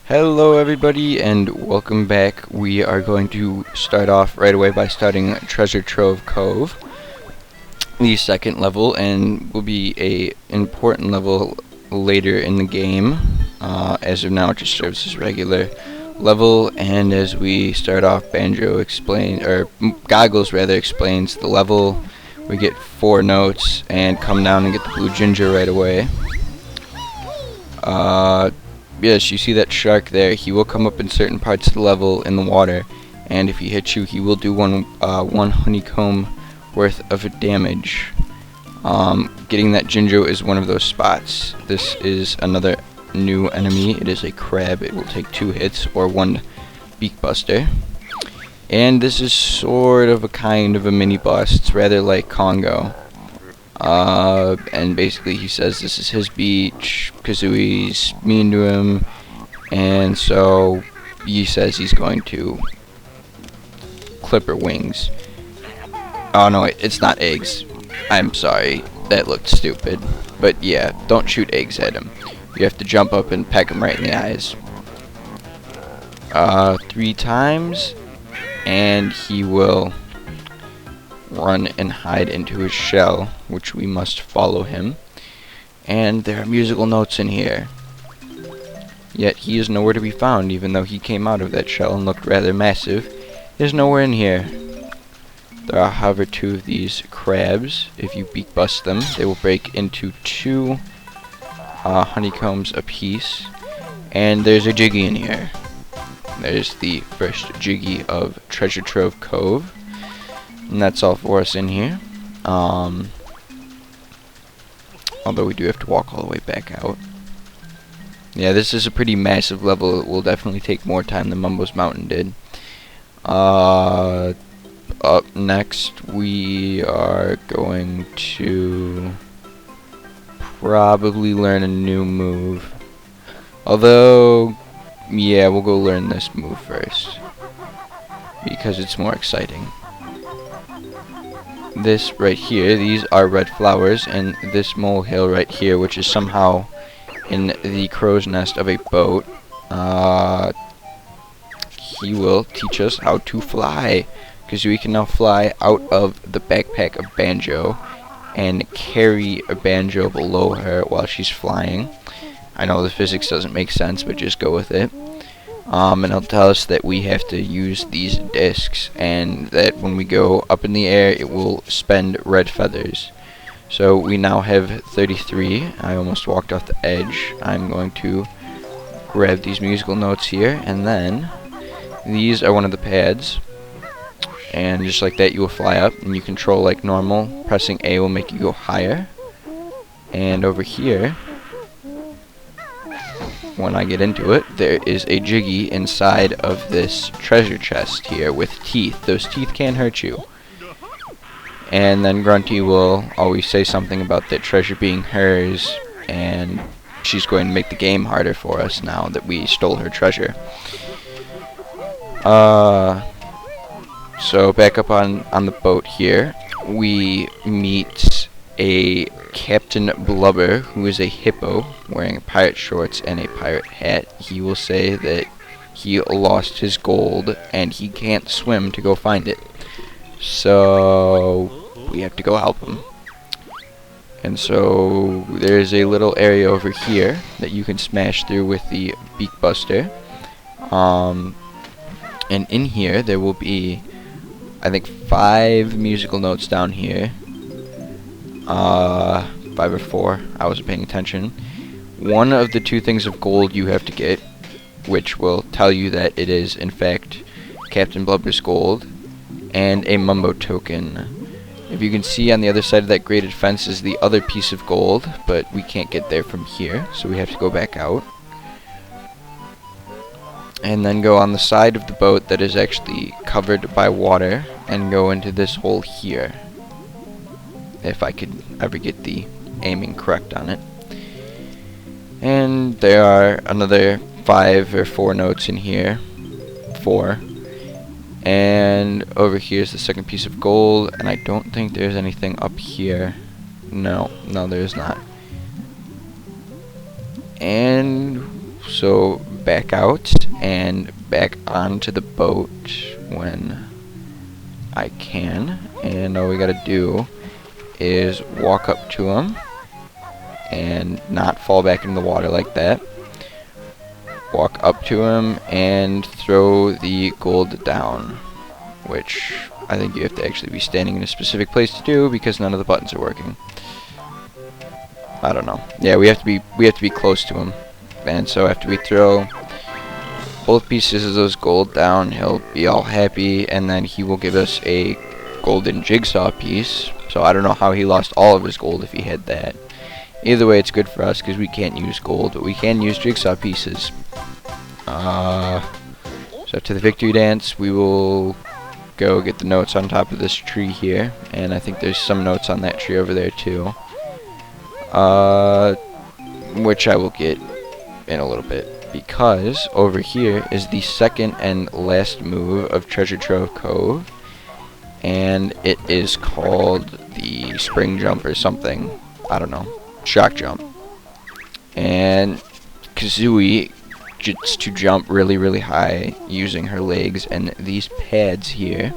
Hello everybody and welcome back. We are going to start off right away by starting Treasure Trove Cove, the second level, and will be a important level later in the game. As of now it just serves as regular level, and as we start off, Goggles rather explains the level. We get 4 notes and come down and get the blue ginger right away. Yes, you see that shark there. He will come up in certain parts of the level in the water, and if he hits you, he will do one honeycomb worth of damage. Getting that Jinjo is one of those spots. This is another new enemy. It is a crab. It will take 2 hits or 1 beak buster. And this is sort of a kind of a mini boss. It's rather like Congo. And basically he says this is his beach, Kazooie's mean to him, and so he says he's going to clip her wings. Oh no, wait, it's not eggs. I'm sorry, that looked stupid. But yeah, don't shoot eggs at him. You have to jump up and peck him right in the eyes. 3 times, and he will run and hide into his shell, which we must follow him. And there are musical notes in here. Yet he is nowhere to be found, even though he came out of that shell and looked rather massive. He is nowhere in here. There are, however, 2 of these crabs. If you beak bust them, they will break into 2 honeycombs apiece. And there's a Jiggy in here. There's the first Jiggy of Treasure Trove Cove. And that's all for us in here. Although we do have to walk all the way back out. Yeah, this is a pretty massive level. It will definitely take more time than Mumbo's Mountain did. Up next, we are going to probably learn a new move. Although, yeah, we'll go learn this move first, because it's more exciting. This right here, these are red flowers, and this molehill right here, which is somehow in the crow's nest of a boat, he will teach us how to fly, because we can now fly out of the backpack of Banjo and carry a Banjo below her while she's flying. I know the physics doesn't make sense, but just go with it. And it'll tell us that we have to use these discs, and that when we go up in the air it will spend red feathers. So we now have 33. I almost walked off the edge. I'm going to grab these musical notes here, and then these are one of the pads, and just like that you will fly up, and you control like normal. Pressing A will make you go higher. And over here, when I get into it, there is a Jiggy inside of this treasure chest here with teeth. Those teeth can't hurt you. And then Grunty will always say something about that treasure being hers, and she's going to make the game harder for us now that we stole her treasure. So back up on the boat here, we meet a Captain Blubber, who is a hippo wearing pirate shorts and a pirate hat. He will say that he lost his gold and he can't swim to go find it, so we have to go help him. And so there's a little area over here that you can smash through with the beak buster, and in here there will be, I think, 5 musical notes down here. 5 or 4, I wasn't paying attention. One of the 2 things of gold you have to get, which will tell you that it is in fact Captain Blubber's gold, and a Mumbo token. If you can see, on the other side of that grated fence is the other piece of gold, but we can't get there from here, so we have to go back out. And then go on the side of the boat that is actually covered by water, and go into this hole here. If I could ever get the aiming correct on it. And there are another 5 or 4 notes in here. 4. And over here is the second piece of gold, and I don't think there's anything up here. No, there's not. And so back out and back onto the boat when I can, and all we gotta do is walk up to him and not fall back into the water like that. Walk up to him and throw the gold down, which I think you have to actually be standing in a specific place to do because none of the buttons are working. I don't know. Yeah, we have to be close to him. And so after we throw both pieces of those gold down, he'll be all happy, and then he will give us a golden jigsaw piece. So I don't know how he lost all of his gold if he had that. Either way, it's good for us because we can't use gold, but we can use jigsaw pieces. So after the victory dance, we will go get the notes on top of this tree here, and I think there's some notes on that tree over there too, which I will get in a little bit, because over here is the second and last move of Treasure Trove Cove, and it is called the spring jump or something. I don't know. Shock jump. And Kazooie gets to jump really, really high using her legs and these pads here.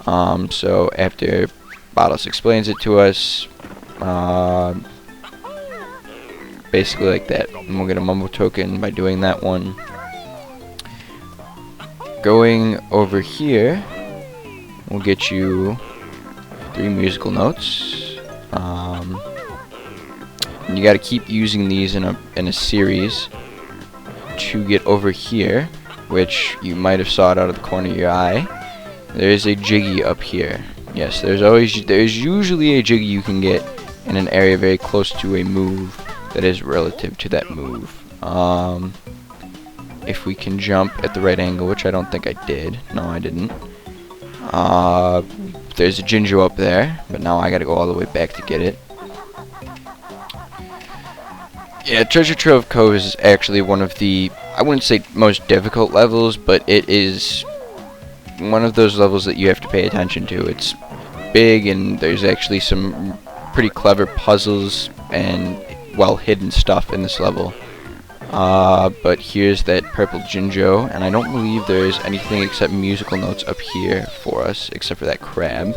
So after Bottles explains it to us, basically like that, and we'll get a mumbo token by doing that one. Going over here will get you 3 musical notes. And you got to keep using these in a series to get over here, which you might have saw it out of the corner of your eye. There is a jiggy up here. Yes, there's usually a jiggy you can get in an area very close to a move that is relative to that move. If we can jump at the right angle, which I don't think I did. No, I didn't. There's a Jinjo up there, but now I gotta go all the way back to get it. Yeah, Treasure Trove Cove is actually one of the, I wouldn't say most difficult levels, but it is one of those levels that you have to pay attention to. It's big, and there's actually some pretty clever puzzles and well-hidden stuff in this level. But here's that purple Jinjo, and I don't believe there is anything except musical notes up here for us, except for that crab,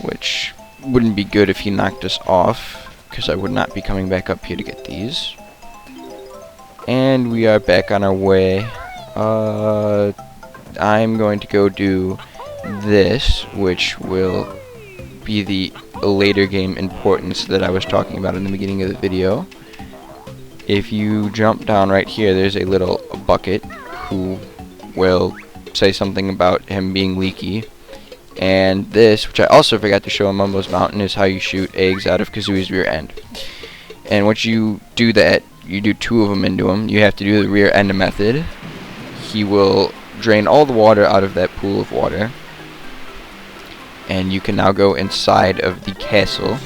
which wouldn't be good if he knocked us off, because I would not be coming back up here to get these. And we are back on our way. I'm going to go do this, which will be the later game importance that I was talking about in the beginning of the video. If you jump down right here, there's a little bucket who will say something about him being leaky. And this, which I also forgot to show on Mumbo's Mountain, is how you shoot eggs out of Kazooie's rear end. And once you do that, you do 2 of them into him. You have to do the rear end method. He will drain all the water out of that pool of water. And you can now go inside of the castle.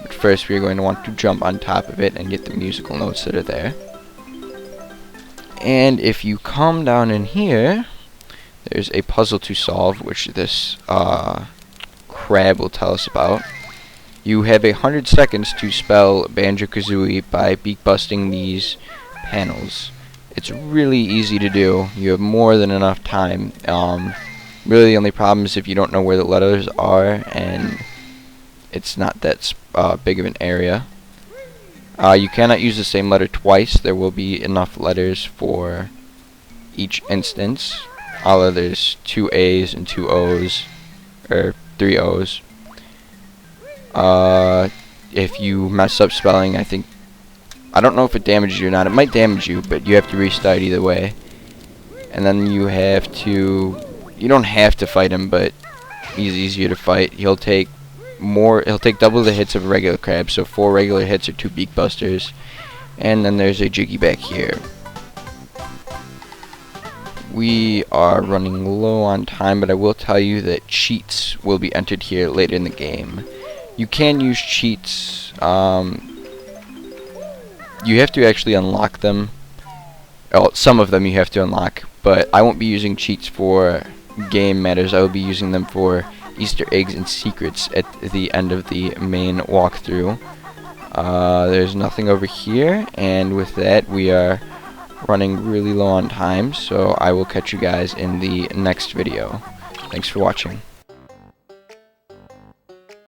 But first we are going to want to jump on top of it and get the musical notes that are there. And if you come down in here, there's a puzzle to solve, which this crab will tell us about. You have 100 seconds to spell Banjo-Kazooie by beak busting these panels. It's really easy to do. You have more than enough time. Really the only problem is if you don't know where the letters are, and it's not that big of an area. You cannot use the same letter twice. There will be enough letters for each instance. Although there's 2 A's and 2 O's, or 3 O's. If you mess up spelling, I don't know if it damages you or not. It might damage you, but you have to restart either way. And then you have to, you don't have to fight him, but he's easier to fight. He'll take double the hits of a regular crab, so 4 regular hits or 2 beak busters. And then there's a jiggy back here. We are running low on time, but I will tell you that cheats will be entered here later in the game. You can use cheats. You have to actually unlock them. Well, some of them you have to unlock, but I won't be using cheats for game matters. I will be using them for Easter eggs and secrets at the end of the main walkthrough. There's nothing over here, and with that we are running really low on time, so I will catch you guys in the next video. Thanks for watching.